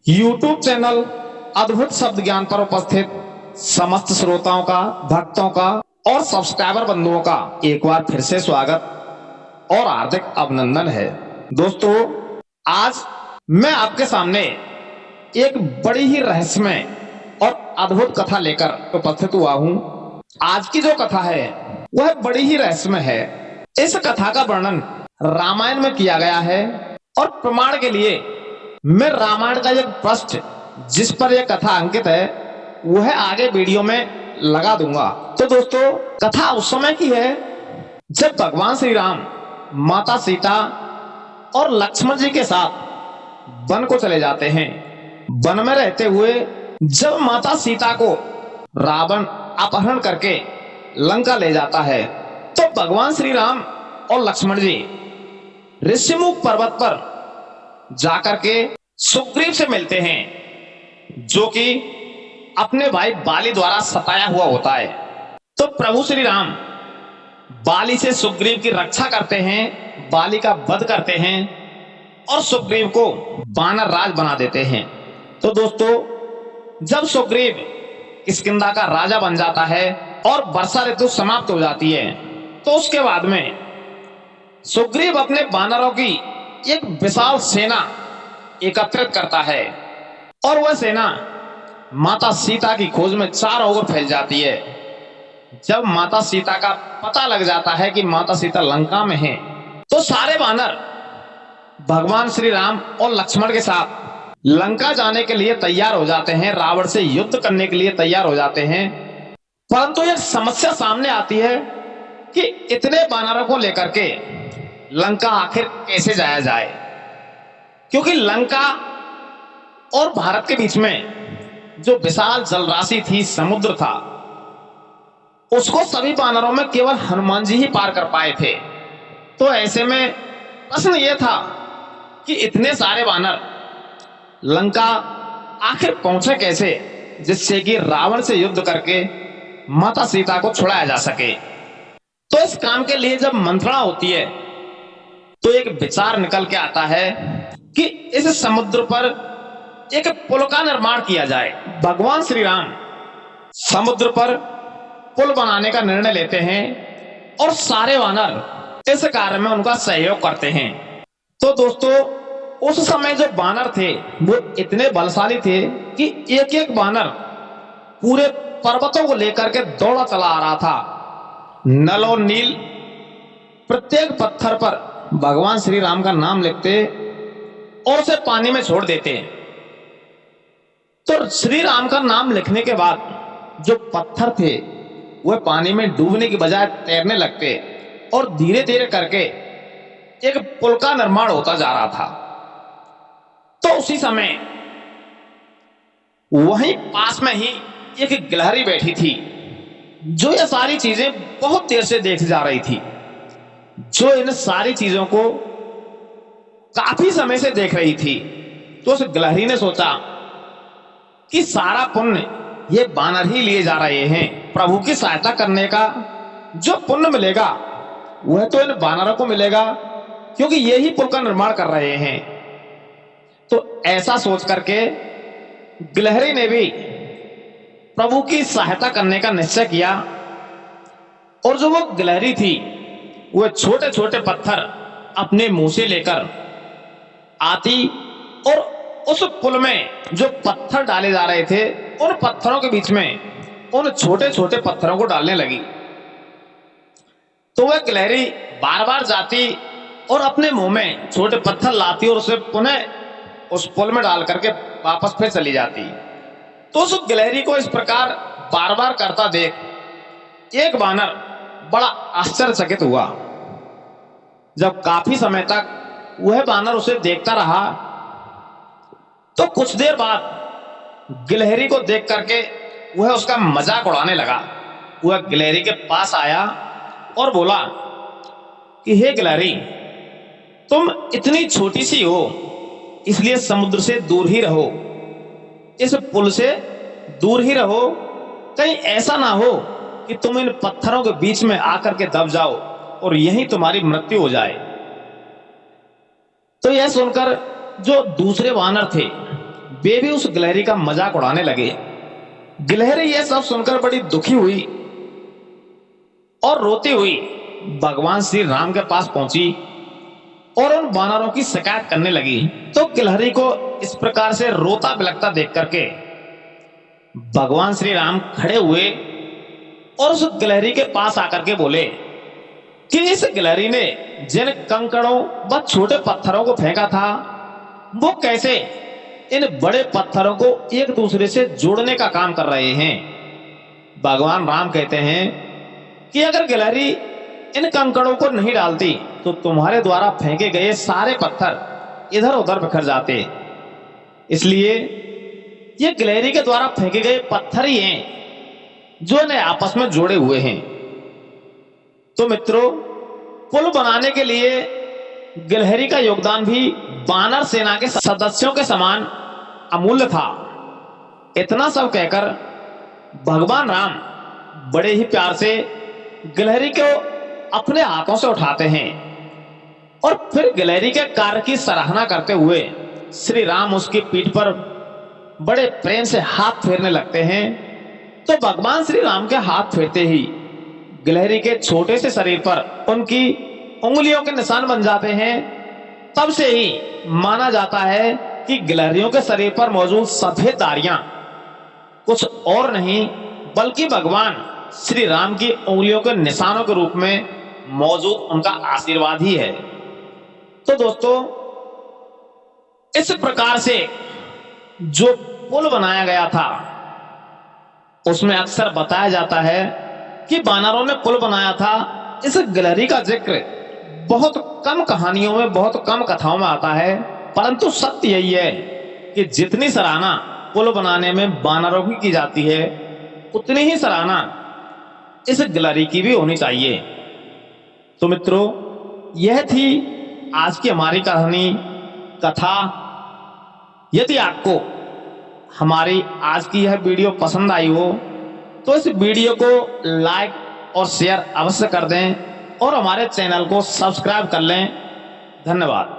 YouTube channel अद्भुत शब्द ज्ञान पर उपस्थित समस्त श्रोताओं का, भक्तों का और सब्सक्राइबर बंधुओं का एक बार फिर से स्वागत और हार्दिक अभिनंदन है। दोस्तों, आज मैं आपके सामने एक बड़ी ही रहस्यमय और अद्भुत कथा लेकर उपस्थित हुआ हूँ। आज की जो कथा है वह बड़ी ही रहस्यमय है। इस कथा का वर्णन रामायण में किया गया है और प्रमाण के लिए मैं रामायण का एक पृष्ठ जिस पर यह कथा अंकित है वह आगे वीडियो में लगा दूंगा। तो दोस्तों, कथा उस समय की है जब भगवान श्री राम माता सीता और लक्ष्मण जी के साथ वन को चले जाते हैं। वन में रहते हुए जब माता सीता को रावण अपहरण करके लंका ले जाता है तो भगवान श्री राम और लक्ष्मण जी ऋषिमुख पर्वत पर जाकर के सुग्रीव से मिलते हैं, जो कि अपने भाई बाली द्वारा सताया हुआ होता है। तो प्रभु श्री राम बाली से सुग्रीव की रक्षा करते हैं, बाली का वध करते हैं और सुग्रीव को वानर राज बना देते हैं। तो दोस्तों, जब सुग्रीव किष्किंधा का राजा बन जाता है और वर्षा ऋतु समाप्त हो जाती है तो उसके बाद में सुग्रीव अपने वानरों की एक विशाल सेना एकत्रित करता है और वह सेना माता सीता की खोज में चारों ओर फैल जाती है। जब माता सीता का पता लग जाता है कि माता सीता लंका में है तो सारे वानर भगवान श्री राम और लक्ष्मण के साथ लंका जाने के लिए तैयार हो जाते हैं, रावण से युद्ध करने के लिए तैयार हो जाते हैं। परंतु एक समस्या सामने आती है कि इतने वानरों को लेकर के लंका आखिर कैसे जाया जाए, क्योंकि लंका और भारत के बीच में जो विशाल जलराशि थी, समुद्र था, उसको सभी वानरों में केवल हनुमान जी ही पार कर पाए थे। तो ऐसे में प्रश्न यह था कि इतने सारे वानर लंका आखिर पहुंचे कैसे, जिससे कि रावण से युद्ध करके माता सीता को छुड़ाया जा सके। तो इस काम के लिए जब मंत्रणा होती है तो एक विचार निकल के आता है कि इस समुद्र पर एक पुल का निर्माण किया जाए। भगवान श्री राम समुद्र पर पुल बनाने का निर्णय लेते हैं और सारे वानर इस कार्य में उनका सहयोग करते हैं। तो दोस्तों, उस समय जो वानर थे वो इतने बलशाली थे कि एक एक वानर पूरे पर्वतों को लेकर के दौड़ा चला आ रहा था। नल और नील प्रत्येक पत्थर पर भगवान श्री राम का नाम लिखते और उसे पानी में छोड़ देते। तो श्री राम का नाम लिखने के बाद जो पत्थर थे वह पानी में डूबने की बजाय तैरने लगते और धीरे धीरे करके एक पुल का निर्माण होता जा रहा था। तो उसी समय वहीं पास में ही एक गिलहरी बैठी थी जो ये सारी चीजें बहुत देर से देख जा रही थी, जो इन सारी चीजों को काफी समय से देख रही थी। तो उस गिलहरी ने सोचा कि सारा पुण्य ये वानर ही लिए जा रहे हैं, प्रभु की सहायता करने का जो पुण्य मिलेगा वह तो इन वानरों को मिलेगा, क्योंकि ये ही पुल का निर्माण कर रहे हैं। तो ऐसा सोच करके गिलहरी ने भी प्रभु की सहायता करने का निश्चय किया और जो वो गिलहरी थी वह छोटे छोटे पत्थर अपने मुंह से लेकर आती और उस पुल में जो पत्थर डाले जा रहे थे उन पत्थरों के बीच में उन छोटे छोटे पत्थरों को डालने लगी। तो वह गिलहरी बार बार जाती और अपने मुंह में छोटे पत्थर लाती और उसे पुनः उस पुल में डाल करके वापस फिर चली जाती। तो उस गिलहरी को इस प्रकार बार बार करता देख एक वानर बड़ा आश्चर्यचकित हुआ। जब काफी समय तक वह वानर उसे देखता रहा तो कुछ देर बाद गिलहरी को देख करके वह उसका मजाक उड़ाने लगा। वह गिलहरी के पास आया और बोला कि हे गिलहरी, तुम इतनी छोटी सी हो इसलिए समुद्र से दूर ही रहो, इस पुल से दूर ही रहो, कहीं ऐसा ना हो कि तुम इन पत्थरों के बीच में आकर के दब जाओ और यहीं तुम्हारी मृत्यु हो जाए। तो यह सुनकर जो दूसरे वानर थे वे भी उस गिलहरी का मजाक उड़ाने लगे। गिलहरी यह सब सुनकर बड़ी दुखी हुई और रोती हुई भगवान श्री राम के पास पहुंची और उन वानरों की शिकायत करने लगी। तो गिलहरी को इस प्रकार से रोता बिलखता देख करके भगवान श्री राम खड़े हुए और उस गिलहरी के पास आकर के बोले कि इस गिलहरी ने जिन कंकड़ों व छोटे पत्थरों को फेंका था, वो कैसे इन बड़े पत्थरों को एक दूसरे से जोड़ने का काम कर रहे हैं। भगवान राम कहते हैं कि अगर गिलहरी इन कंकड़ों को नहीं डालती तो तुम्हारे द्वारा फेंके गए सारे पत्थर इधर उधर बिखर जाते। इसलिए ये गिलहरी के द्वारा फेंके गए पत्थर ही हैं जो इन्हें आपस में जोड़े हुए हैं। तो मित्रों, पुल बनाने के लिए गिलहरी का योगदान भी वानर सेना के सदस्यों के समान अमूल्य था। इतना सब कहकर भगवान राम बड़े ही प्यार से गिलहरी को अपने हाथों से उठाते हैं और फिर गिलहरी के कार्य की सराहना करते हुए श्री राम उसकी पीठ पर बड़े प्रेम से हाथ फेरने लगते हैं। तो भगवान श्री राम के हाथ फेरते ही गिलहरी के छोटे से शरीर पर उनकी उंगलियों के निशान बन जाते हैं। तब से ही माना जाता है कि गिलहरियों के शरीर पर मौजूद सफेद धारियां कुछ और नहीं बल्कि भगवान श्री राम की उंगलियों के निशानों के रूप में मौजूद उनका आशीर्वाद ही है। तो दोस्तों, इस प्रकार से जो पुल बनाया गया था उसमें अक्सर बताया जाता है कि वानरों ने पुल बनाया था। इस गिलहरी का जिक्र बहुत कम कहानियों में, बहुत कम कथाओं में आता है, परंतु सत्य यही है कि जितनी सराहना पुल बनाने में वानरों की जाती है उतनी ही सराहना इस गिलहरी की भी होनी चाहिए। तो मित्रों, यह थी आज की हमारी कथा। यदि आपको हमारी आज की यह वीडियो पसंद आई हो तो इस वीडियो को लाइक और शेयर अवश्य कर दें और हमारे चैनल को सब्सक्राइब कर लें। धन्यवाद।